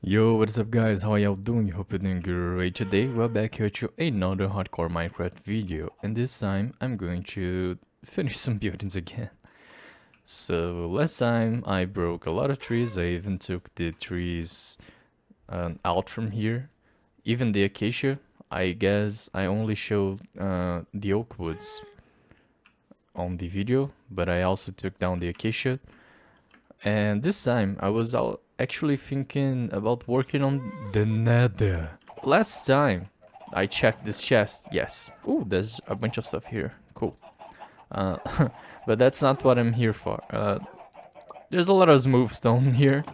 Yo, what's up guys, how are y'all doing? Hope you're doing great today. We're back here to another hardcore Minecraft video, and this time I'm going to finish some buildings again. So last time I broke a lot of trees. I even took the trees out from here, even the acacia. I guess I only showed the oak woods on the video, but I also took down the acacia. And this time I was actually thinking about working on the nether. Last time I checked this chest, yes. Ooh, there's a bunch of stuff here. Cool. Uh, but that's not what I'm here for. There's a lot of smooth stone here.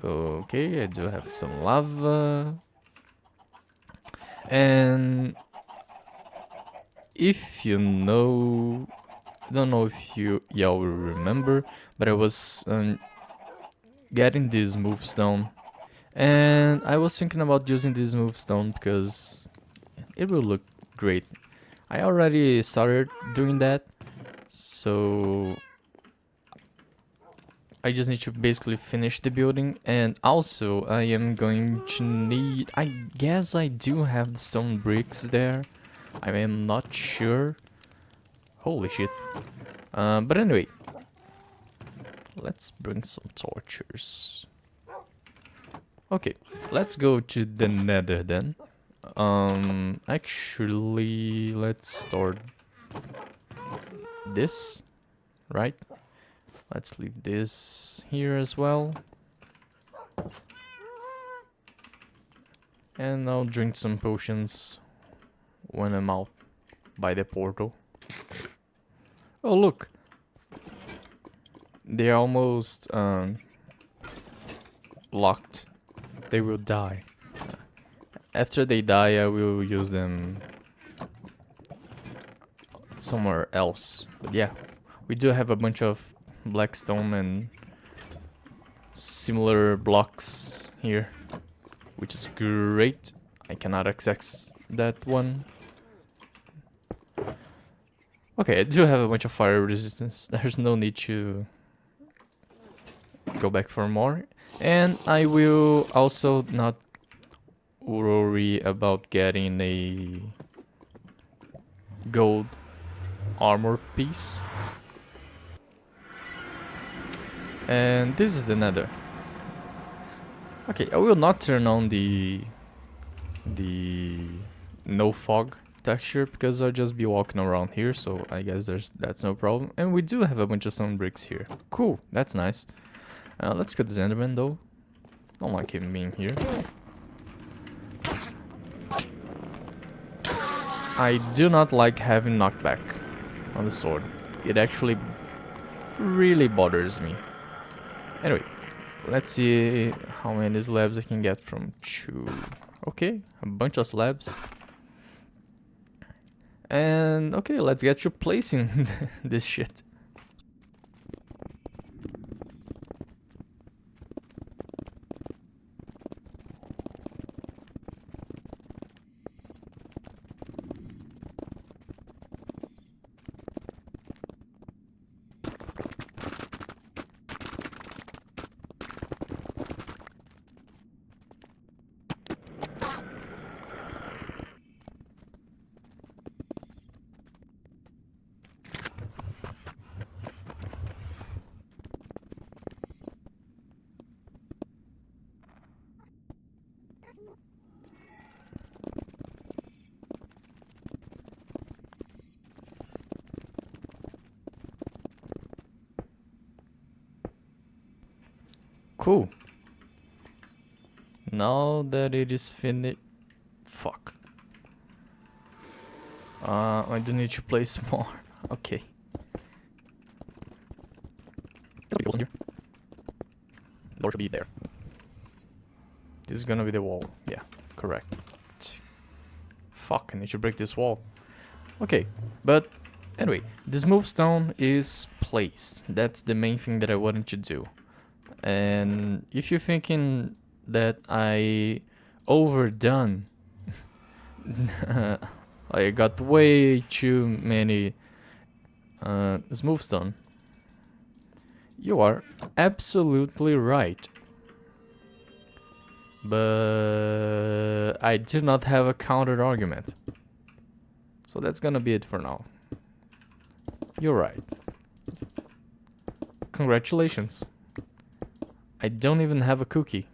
Okay, I do have some lava. And if you know, I don't know if y'all will remember, but I was getting this smooth stone, and I was thinking about using this smooth stone because it will look great. I already started doing that, so I just need to basically finish the building. And also I am going to need, I guess I do have the stone bricks there, I am not sure. Holy shit. But anyway, let's bring some torches. Okay, let's go to the nether then. Actually, let's start this, right? Let's leave this here as well. And I'll drink some potions when I'm out by the portal. Oh, look. They're almost locked. They will die. After they die, I will use them somewhere else. But yeah, we do have a bunch of blackstone and similar blocks here, which is great. I cannot access that one. Okay, I do have a bunch of fire resistance. There's no need to go back for more. And I will also not worry about getting a gold armor piece. And this is the nether. Okay, I will not turn on the no fog texture because I'll just be walking around here, so I guess that's no problem. And we do have a bunch of stone bricks here. Cool, that's nice. Let's get this enderman though. Don't like him being here. I do not like having knockback on the sword. It actually really bothers me. Anyway, let's see how many slabs I can get from 2. Okay, a bunch of slabs. And okay, let's get to placing this shit. Cool. Now that it is finished... Fuck. I do need to place more. Okay. There'll be here. Door should be there. This is gonna be the wall. Yeah, correct. Fuck, I need to break this wall. Okay, but anyway, this smooth stone is placed. That's the main thing that I wanted to do. And if you're thinking that I overdone, I got way too many smooth stone, you are absolutely right. But I do not have a counter argument. So that's gonna be it for now. You're right. Congratulations. I don't even have a cookie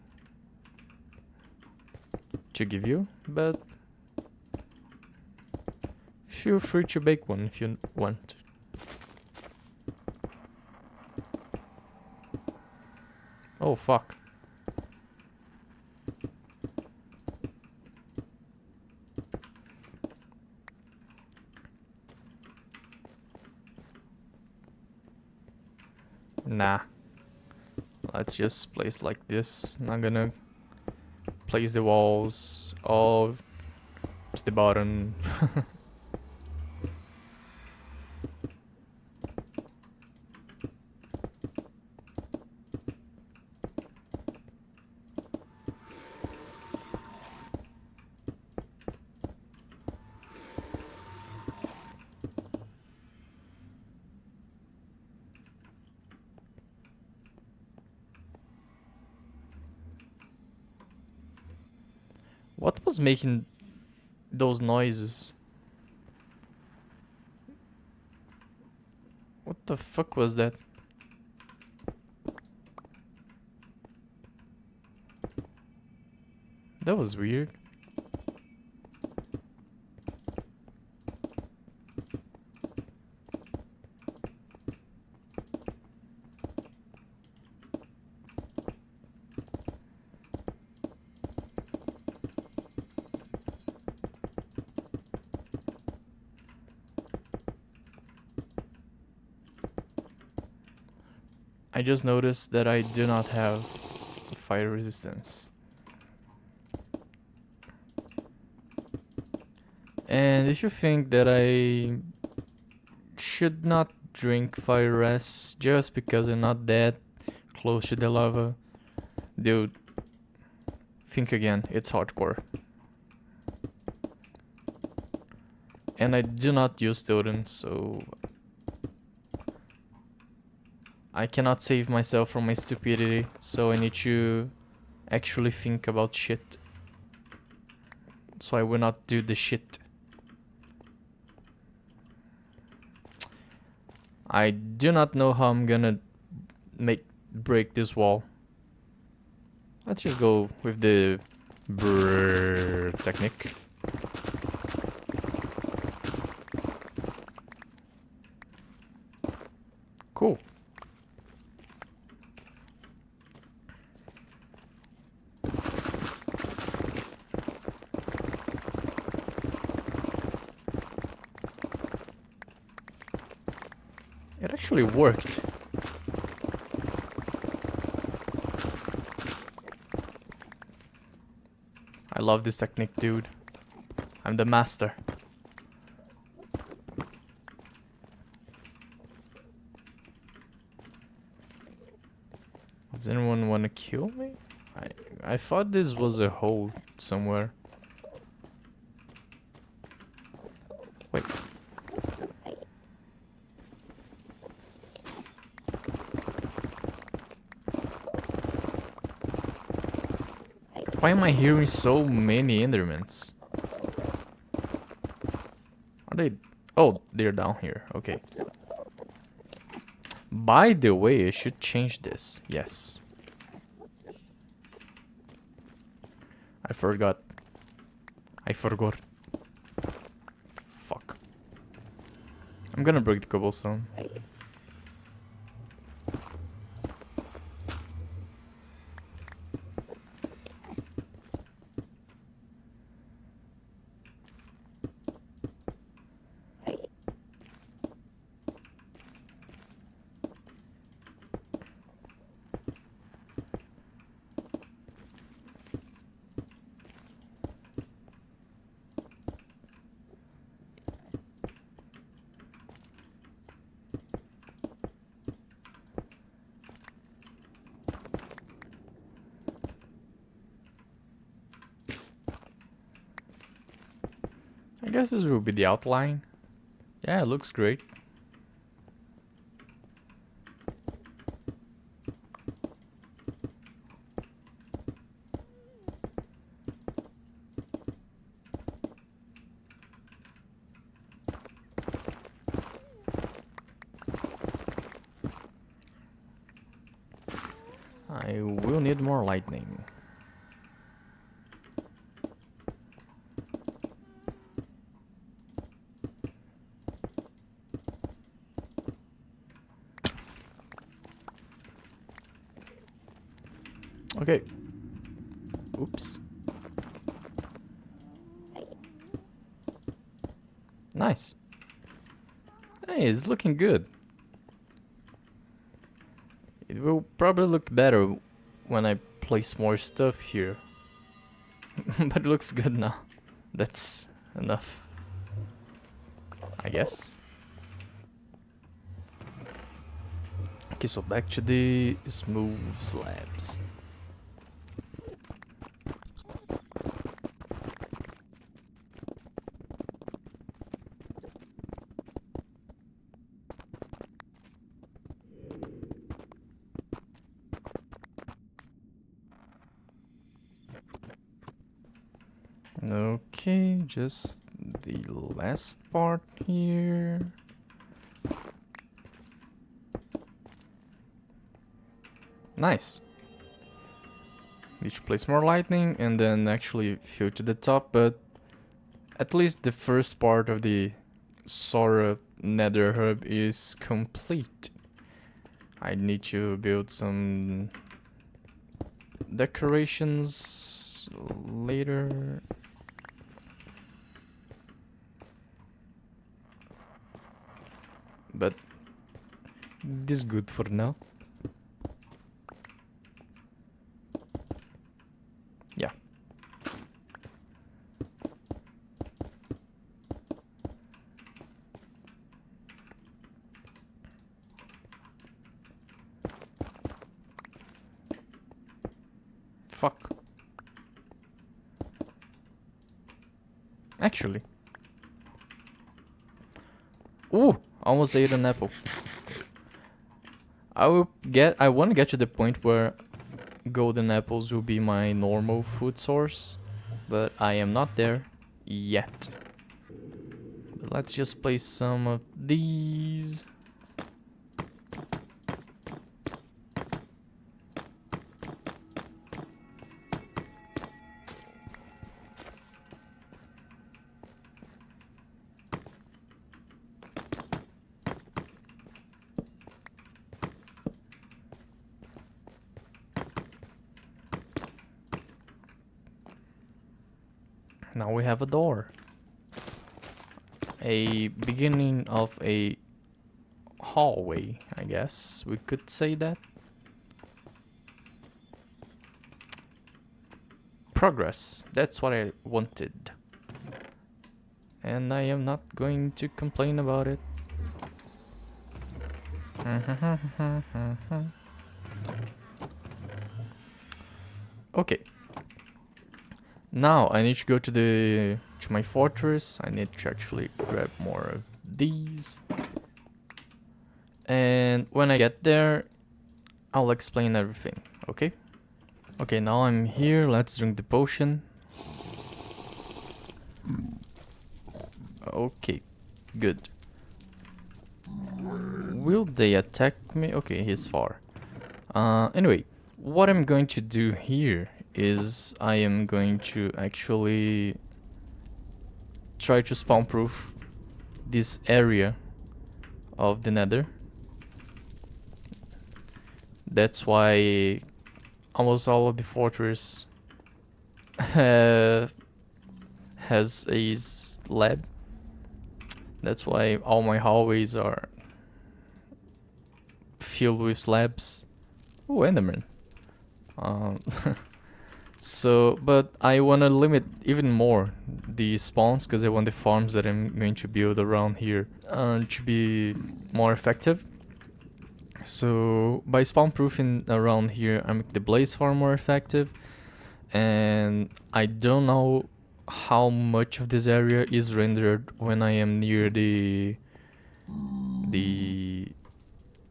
to give you, but feel free to bake one if you want. Oh fuck. Nah. Let's just place like this. Not gonna place the walls all to the bottom. What was making those noises? What the fuck was that? That was weird. I just noticed that I do not have fire resistance. And if you think that I should not drink fire rest just because I'm not that close to the lava, dude, think again, it's hardcore. And I do not use totems, so I cannot save myself from my stupidity, so I need to actually think about shit. So I will not do the shit. I do not know how I'm gonna break this wall. Let's just go with the brrr technique. Cool. It actually worked. I love this technique, dude. I'm the master. Does anyone want to kill me? I thought this was a hole somewhere. Wait. Why am I hearing so many Endermans? Are they... Oh, they're down here. Okay. By the way, I should change this. Yes. I forgot. Fuck. I'm gonna break the cobblestone. I guess this will be the outline. Yeah, it looks great. I will need more lightning. Okay. Oops. Nice. Hey, it's looking good. It will probably look better when I place more stuff here. But it looks good now. That's enough, I guess. Okay, so back to the smooth slabs. Okay, just the last part here. Nice. Need to place more lightning and then actually fill to the top, but at least the first part of the Sora nether hub is complete. I need to build some decorations later. But this is good for now. Yeah. Fuck. Actually. Ooh, almost ate an apple. I want to get to the point where golden apples will be my normal food source, but I am not there yet. But let's just place some of these. Now we have a door. A beginning of a hallway, I guess we could say that. Progress, that's what I wanted. And I am not going to complain about it. Okay. Now I need to go to my fortress. I need to actually grab more of these. And when I get there, I'll explain everything, okay? Okay, now I'm here. Let's drink the potion. Okay, good. Will they attack me? Okay, he's far. Anyway, what I'm going to do here is I am going to actually try to spawn proof this area of the nether. That's why almost all of the fortress has a slab. That's why all my hallways are filled with slabs. Oh, Enderman. So, but I want to limit even more the spawns because I want the farms that I'm going to build around here to be more effective. So by spawn proofing around here, I make the blaze farm more effective. And I don't know how much of this area is rendered when I am near the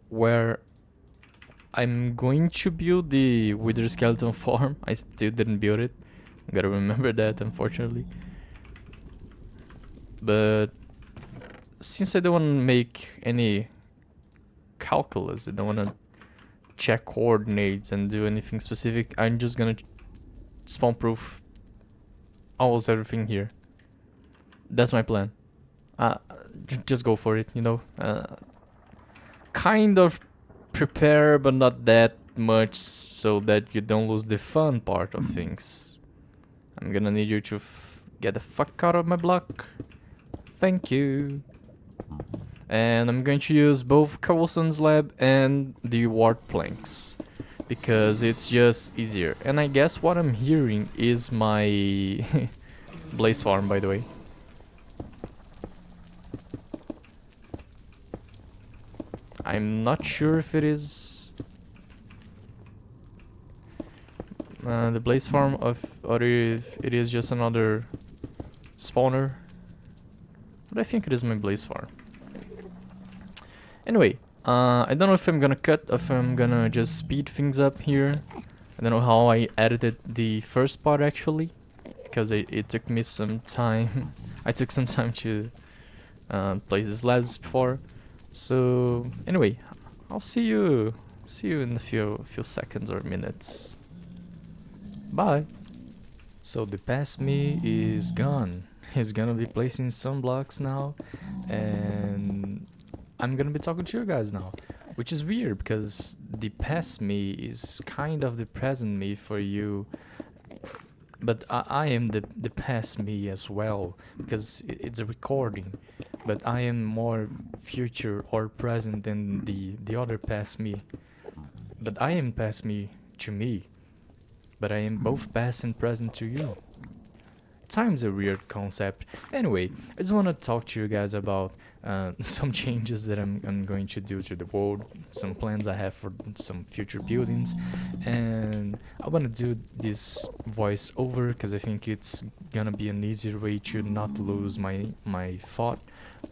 where I'm going to build the wither skeleton farm. I still didn't build it. Gotta remember that, unfortunately. But since I don't want to make any calculus, I don't want to check coordinates and do anything specific. I'm just gonna spawn proof almost everything here. That's my plan. Just go for it, you know. Kind of prepare, but not that much, so that you don't lose the fun part of things. I'm gonna need you to get the fuck out of my block. Thank you. And I'm going to use both cobblestone slab and the wart planks, because it's just easier. And I guess what I'm hearing is my blaze farm, by the way. I'm not sure if it is the blaze farm or if it is just another spawner, but I think it is my blaze farm. Anyway, I don't know if I'm gonna cut or if I'm gonna just speed things up here. I don't know how I edited the first part actually, because it took me some time. I took some time to place the slabs before. So anyway, I'll see you in a few seconds or minutes. Bye. So the past me is gone. He's gonna be placing some blocks now, and I'm gonna be talking to you guys now, which is weird because the past me is kind of the present me for you, but I am the past me as well, because it's a recording, but I am more future or present than the other past me. But I am past me to me, but I am both past and present to you. Time's a weird concept. Anyway, I just want to talk to you guys about some changes that I'm going to do to the world, some plans I have for some future buildings, and I want to do this voice over because I think it's gonna be an easier way to not lose my thought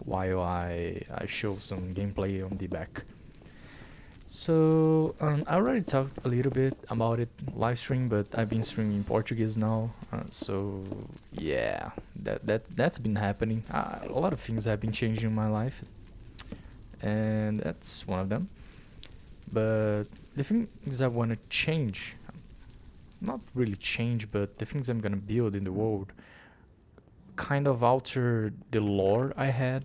while I show some gameplay on the back. So I already talked a little bit about it live stream, but I've been streaming in Portuguese now, so yeah, that's been happening. A lot of things have been changing in my life, and that's one of them. But the things I want to change, not really change, but the things I'm gonna build in the world kind of alter the lore I had.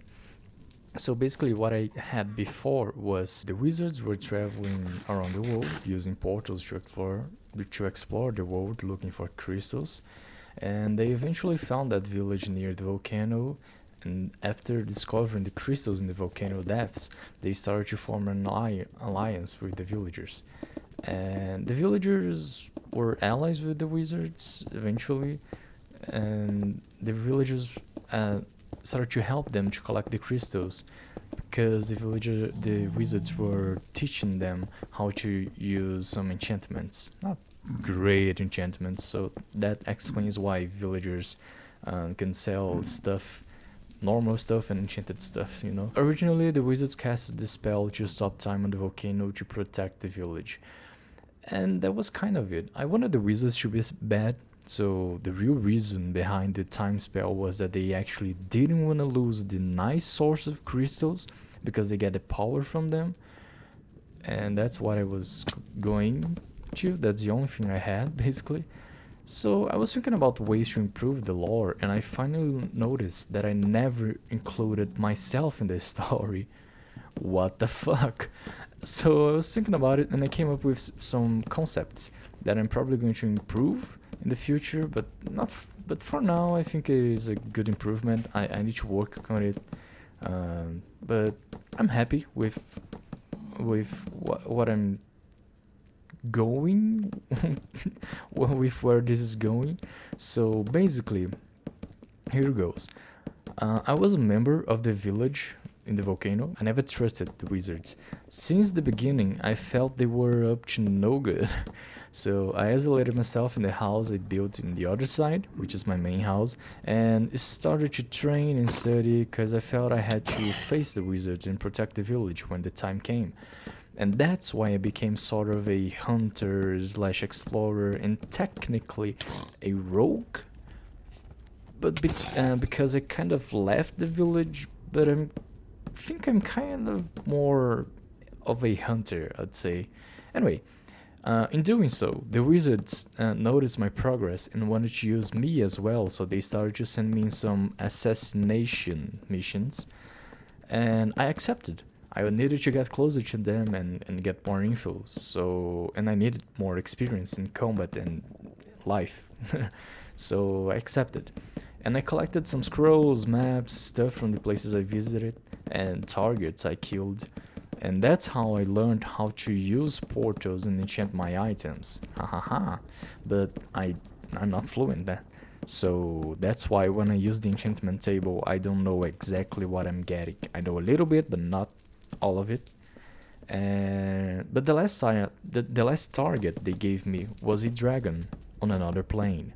So basically what I had before was the wizards were traveling around the world using portals to explore the world looking for crystals, and they eventually found that village near the volcano, and after discovering the crystals in the volcano depths, they started to form an alliance with the villagers. And the villagers were allies with the wizards eventually, and the villagers started to help them to collect the crystals, because the wizards were teaching them how to use some enchantments, not great enchantments, so that explains why villagers can sell stuff, normal stuff and enchanted stuff, you know. Originally the wizards cast the spell to stop time on the volcano to protect the village, and that was kind of it. I wanted the wizards to be bad. So the real reason behind the time spell was that they actually didn't want to lose the nice source of crystals, because they get the power from them, and that's what I was going to. That's the only thing I had basically. So I was thinking about ways to improve the lore, and I finally noticed that I never included myself in the story. What the fuck? So I was thinking about it, and I came up with some concepts that I'm probably going to improve in the future, but for now I think it is a good improvement. I need to work on it, but I'm happy with what I'm going with where this is going. So basically, here goes. I was a member of the village in the volcano. I never trusted the wizards. Since the beginning, I felt they were up to no good. So I isolated myself in the house I built in the other side, which is my main house, and started to train and study because I felt I had to face the wizards and protect the village when the time came. And that's why I became sort of a hunter slash explorer and technically a rogue. But because I kind of left the village, but I think I'm kind of more of a hunter, I'd say. Anyway, in doing so, the wizards noticed my progress and wanted to use me as well, so they started to send me some assassination missions, and I accepted. I needed to get closer to them and get more info, and I needed more experience in combat and life. So I accepted. And I collected some scrolls, maps, stuff from the places I visited, and targets I killed. And that's how I learned how to use portals and enchant my items. Hahaha. But I'm not fluent there. So that's why when I use the enchantment table, I don't know exactly what I'm getting. I know a little bit, but not all of it. But the last target they gave me was a dragon on another plane,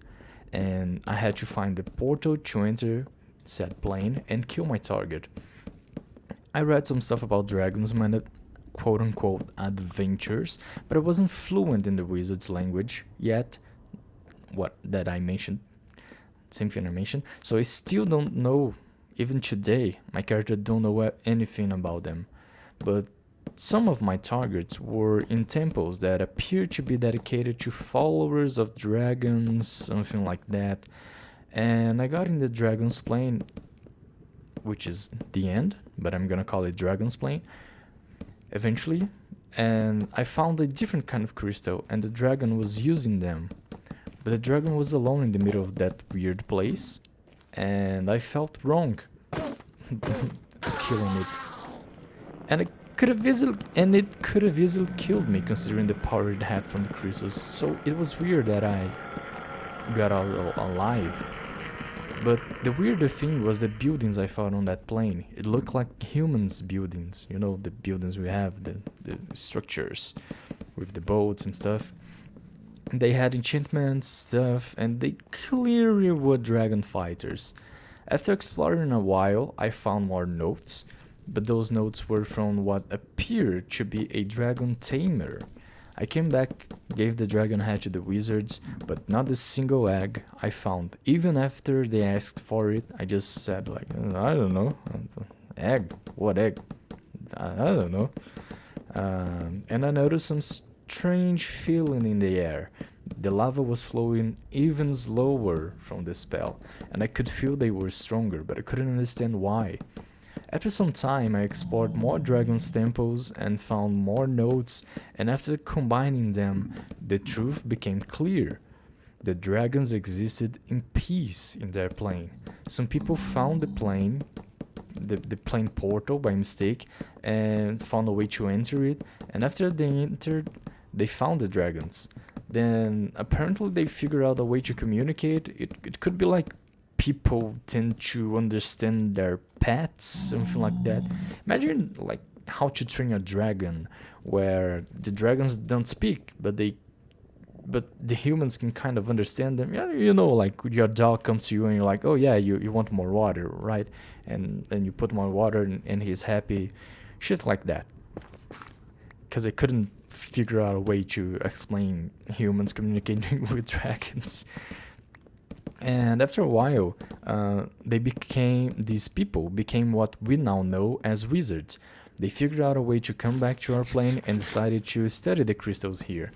and I had to find the portal to enter said plane and kill my target. I read some stuff about dragons in my quote-unquote adventures, but I wasn't fluent in the wizard's language yet. What that I mentioned, same thing I mentioned. So I still don't know. Even today, my character don't know anything about them. But some of my targets were in temples that appear to be dedicated to followers of dragons, something like that. And I got in the dragon's plane, which is the end, but I'm gonna call it dragon's plane, eventually. And I found a different kind of crystal, and the dragon was using them. But the dragon was alone in the middle of that weird place, and I felt wrong killing it. And it could have easily killed me considering the power it had from the crystals. So it was weird that I got out alive. But the weirder thing was the buildings I found on that plane. It looked like humans' buildings, you know, the buildings we have, the structures with the boats and stuff. They had enchantments, stuff, and they clearly were dragon fighters. After exploring a while, I found more notes, but those notes were from what appeared to be a dragon tamer. I came back, gave the dragon head to the wizards, but not a single egg I found. Even after they asked for it, I just said like, I don't know, egg? What egg? I don't know. And I noticed some strange feeling in the air. The lava was flowing even slower from the spell, and I could feel they were stronger, but I couldn't understand why. After some time, I explored more dragon's temples and found more notes, and after combining them, the truth became clear. The dragons existed in peace in their plane. Some people found the plane portal by mistake and found a way to enter it, and after they entered, they found the dragons. Then apparently they figured out a way to communicate. It could be like people tend to understand their pets, something like that. Imagine like how to train a dragon where the dragons don't speak, but the humans can kind of understand them. Yeah, you know, like your dog comes to you and you're like, oh yeah, you want more water, right? And then you put more water and he's happy, shit like that. Because I couldn't figure out a way to explain humans communicating with dragons. And after a while, these people became what we now know as wizards. They figured out a way to come back to our plane and decided to study the crystals here.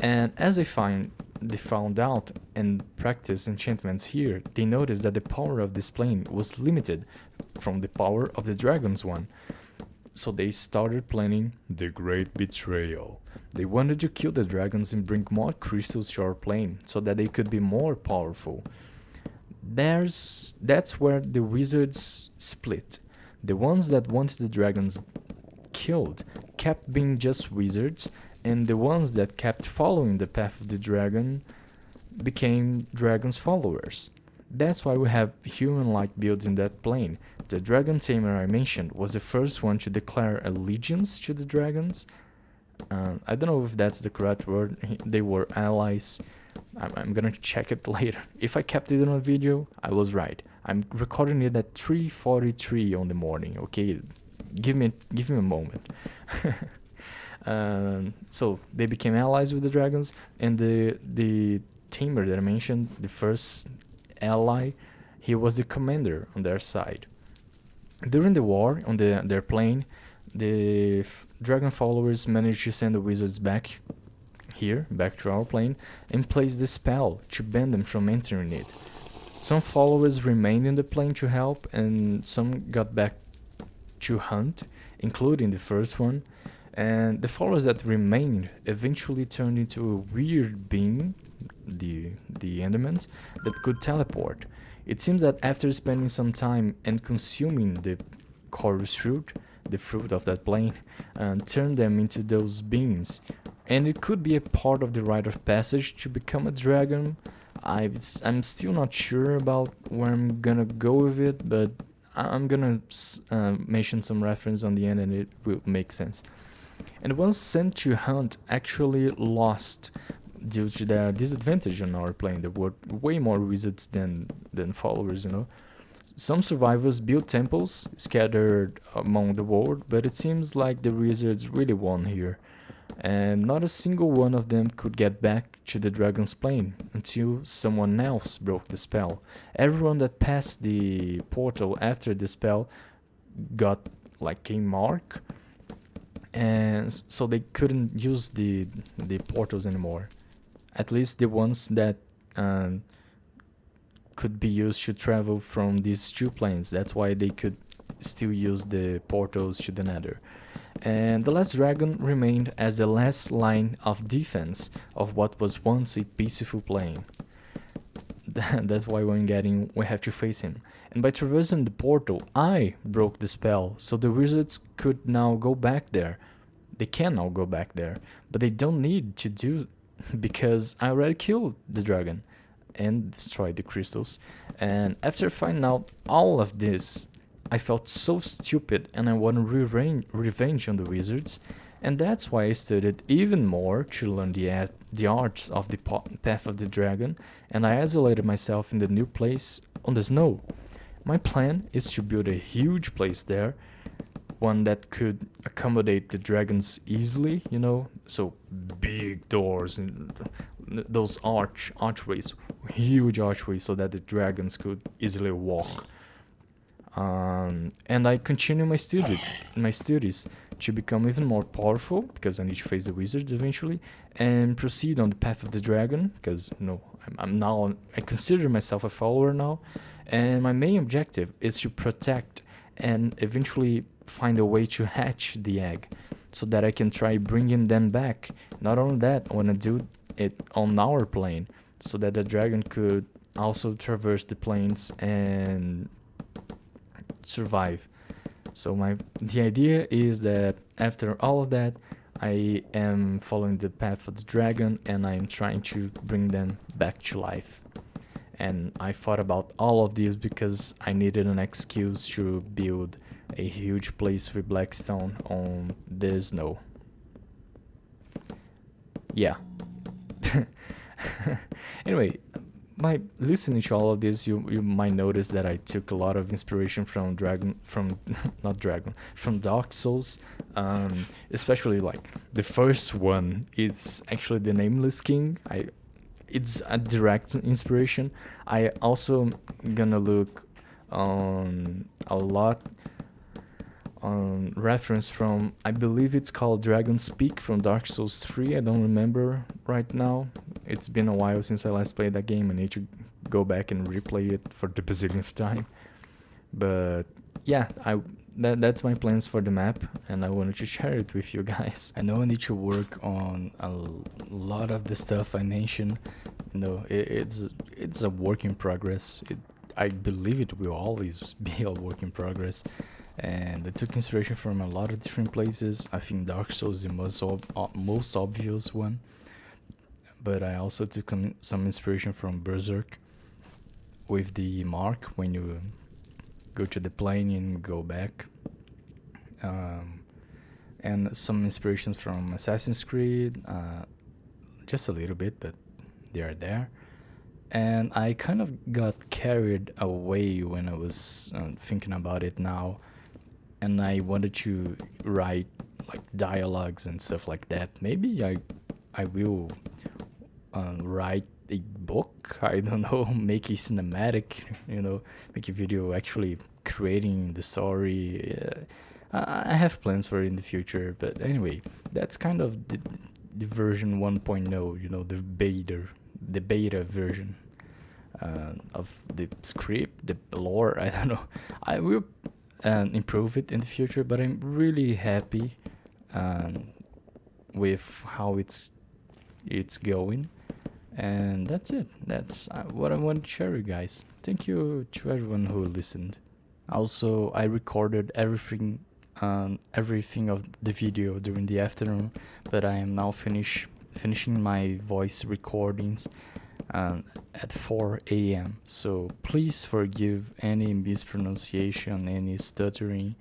And as they found out and practiced enchantments here, they noticed that the power of this plane was limited from the power of the dragon's one. So they started planning the Great Betrayal. They wanted to kill the dragons and bring more crystals to our plane so that they could be more powerful. That's where the wizards split. The ones that wanted the dragons killed kept being just wizards, and the ones that kept following the path of the dragon became dragons' followers. That's why we have human-like builds in that plane. The dragon tamer I mentioned was the first one to declare allegiance to the dragons. I don't know if that's the correct word. They were allies. I'm gonna check it later. If I kept it on a video, I was right. I'm recording it at 3:43 on the morning. Okay, give me a moment. So they became allies with the dragons, and the tamer that I mentioned, the first ally, he was the commander on their side. During the war on their plane, the dragon followers managed to send the wizards back here, back to our plane, and place the spell to ban them from entering it. Some followers remained in the plane to help, and some got back to hunt, including the first one. And the followers that remained eventually turned into a weird being, the Endermans, that could teleport. It seems that after spending some time and consuming the chorus fruit, the fruit of that plane, turned them into those beings. And it could be a part of the rite of passage to become a dragon. I'm still not sure about where I'm gonna go with it, but I'm gonna mention some reference on the end and it will make sense. And once sent to hunt actually lost due to their disadvantage on our plane. There were way more wizards than followers, you know. Some survivors built temples scattered among the world, but it seems like the wizards really won here. And not a single one of them could get back to the dragon's plane until someone else broke the spell. Everyone that passed the portal after the spell got like a mark, and so they couldn't use the portals anymore. At least the ones that could be used to travel from these two planes. That's why they could still use the portals to the nether. And the last dragon remained as the last line of defense of what was once a peaceful plane. That's why when getting, we have to face him. And by traversing the portal, I broke the spell, so the wizards could now go back there. They can now go back there, but they don't need to do because I already killed the dragon and destroyed the crystals. And after finding out all of this, I felt so stupid and I wanted revenge on the wizards. And that's why I studied even more to learn the arts of the path of the dragon, and I isolated myself in the new place on the snow. My plan is to build a huge place there, one that could accommodate the dragons easily, you know, so big doors and those archways, huge archways, so that the dragons could easily walk. And I continue my studies to become even more powerful, because I need to face the wizards eventually, and proceed on the path of the dragon, because you know I consider myself a follower now, and my main objective is to protect and eventually find a way to hatch the egg, so that I can try bringing them back. Not only that, I want to do it on our plane, so that the dragon could also traverse the planes and survive. So the idea is that after all of that, I am following the path of the dragon and I'm trying to bring them back to life. And I thought about all of this because I needed an excuse to build a huge place with blackstone on the snow. Yeah. Anyway, by listening to all of this, you might notice that I took a lot of inspiration from Dark Souls, especially like the first one. It's actually the Nameless King. It's a direct inspiration. I also gonna look on a lot on reference from, I believe it's called Dragon's Peak from Dark Souls 3. I don't remember right now. It's been a while since I last played that game. I need to go back and replay it for the bazillionth time. But yeah, that's my plans for the map, and I wanted to share it with you guys. I know I need to work on a lot of the stuff I mentioned. You know, it's a work in progress. I believe it will always be a work in progress. And I took inspiration from a lot of different places. I think Dark Souls is the most obvious one. But I also took some inspiration from Berserk with the mark when you go to the plane and go back. And some inspirations from Assassin's Creed, just a little bit, but they are there. And I kind of got carried away when I was thinking about it now. And I wanted to write like dialogues and stuff like that. Maybe I will write a book. I don't know, make a cinematic, you know, make a video actually creating the story. I have plans for it in the future, but anyway, that's kind of the version 1.0, you know, the beta version of the script, the lore. I don't know. I will improve it in the future, but I'm really happy with how it's going. And that's it. That's what I want to share with you guys. Thank you to everyone who listened. Also, I recorded everything of the video during the afternoon, but I am now finishing my voice recordings at 4 a.m. So please forgive any mispronunciation, any stuttering.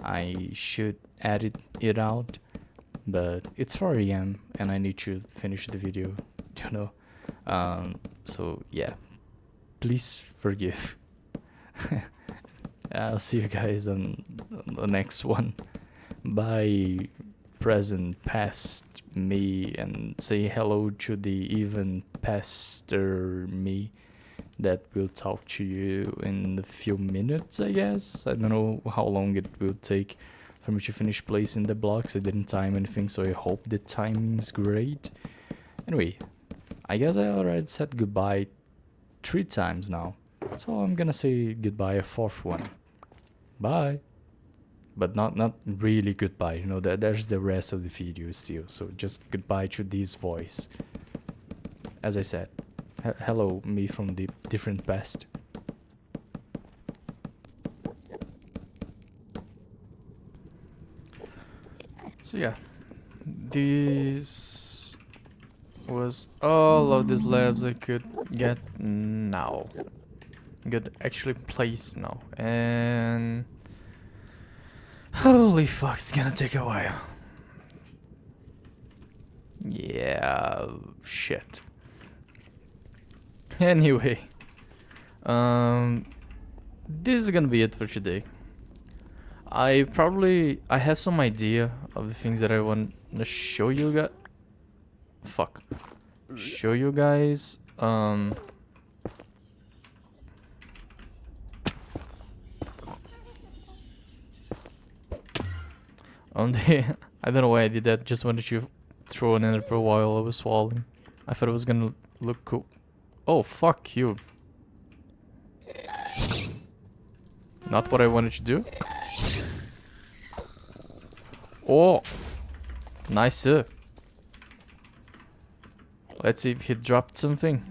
I should edit it out, but it's 4 a.m. and I need to finish the video, you know. So yeah, please forgive. I'll see you guys on the next one. Bye, present, past me, and say hello to the even paster me that will talk to you in a few minutes, I guess. I don't know how long it will take for me to finish placing the blocks. I didn't time anything, so I hope the timing's great. Anyway, I guess I already said goodbye 3 times now, so I'm gonna say goodbye a 4th one. Bye. But not really goodbye, you know, there's the rest of the video still, so just goodbye to this voice. As I said, hello me from the different past. So yeah, this was all of these labs I could get now. Could actually place now, and holy fuck, it's gonna take a while. Yeah, shit. Anyway, this is gonna be it for today. I have some idea of the things that I want to show you guys. Show you guys. On the I don't know why I did that. Just wanted to throw an ender pearl while I was swallowing. I thought it was gonna look cool. Oh, fuck you. Not what I wanted to do. Oh, nice. Let's see if he dropped something.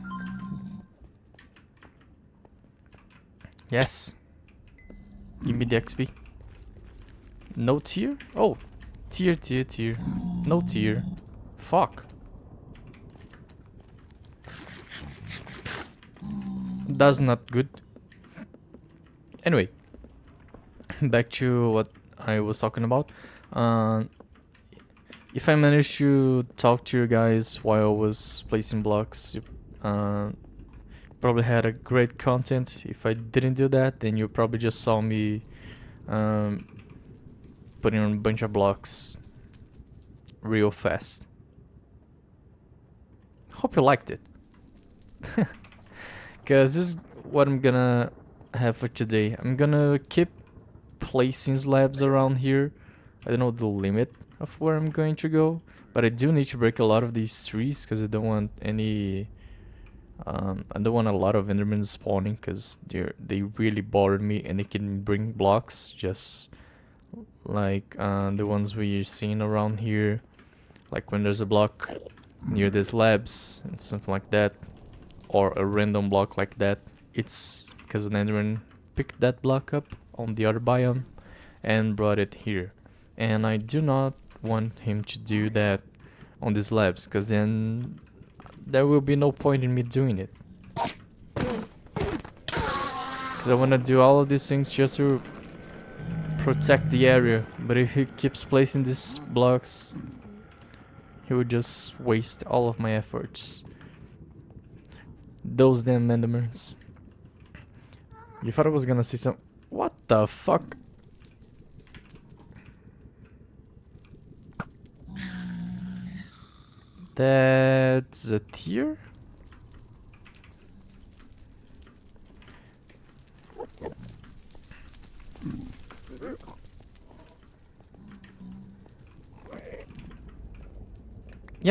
Yes. Give me the XP. No tier? Oh, tier. No tier. Fuck. That's not good. Anyway, back to what I was talking about. If I managed to talk to you guys while I was placing blocks, you probably had a great content. If I didn't do that, then you probably just saw me putting on a bunch of blocks real fast. Hope you liked it. Cause this is what I'm gonna have for today. I'm gonna keep placing slabs around here. I don't know the limit of where I'm going to go, but I do need to break a lot of these trees because I don't want any I don't want a lot of endermen spawning because they really bother me, and they can bring blocks just like the ones we're seeing around here, like when there's a block near the slabs and something like that, or a random block like that. It's because an enderman picked that block up on the other biome and brought it here, and I do not want him to do that on these slabs, because then there will be no point in me doing it, because I want to do all of these things just to protect the area. But if he keeps placing these blocks, he would just waste all of my efforts. Those damn endermans. You thought I was gonna see some... What the fuck? That's a tier?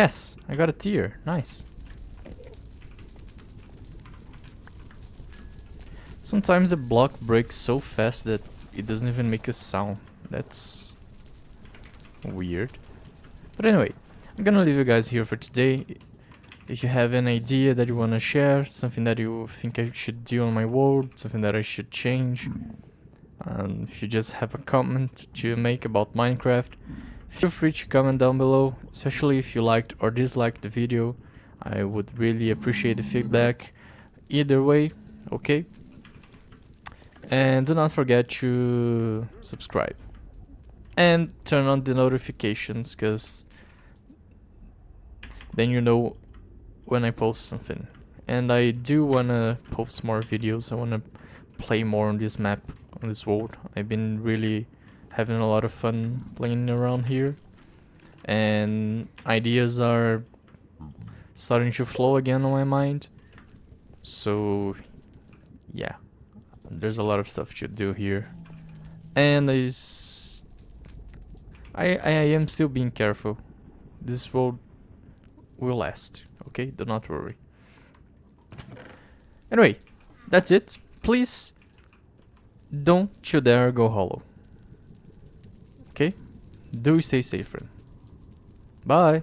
Yes, I got a tier. Nice. Sometimes the block breaks so fast that it doesn't even make a sound. That's weird. But anyway, I'm gonna leave you guys here for today. If you have an idea that you wanna share, something that you think I should do on my world, something that I should change, if you just have a comment to make about Minecraft, feel free to comment down below, especially if you liked or disliked the video. I would really appreciate the feedback. Either way, okay? And do not forget to subscribe. And turn on the notifications, because then you know when I post something. And I do wanna post more videos. I wanna play more on this map, on this world. I've been really having a lot of fun playing around here. And ideas are starting to flow again on my mind. So yeah, there's a lot of stuff to do here. And I am still being careful. This world will last, okay? Do not worry. Anyway, that's it. Please don't you dare go hollow. Okay? Do stay safe, friend. Bye.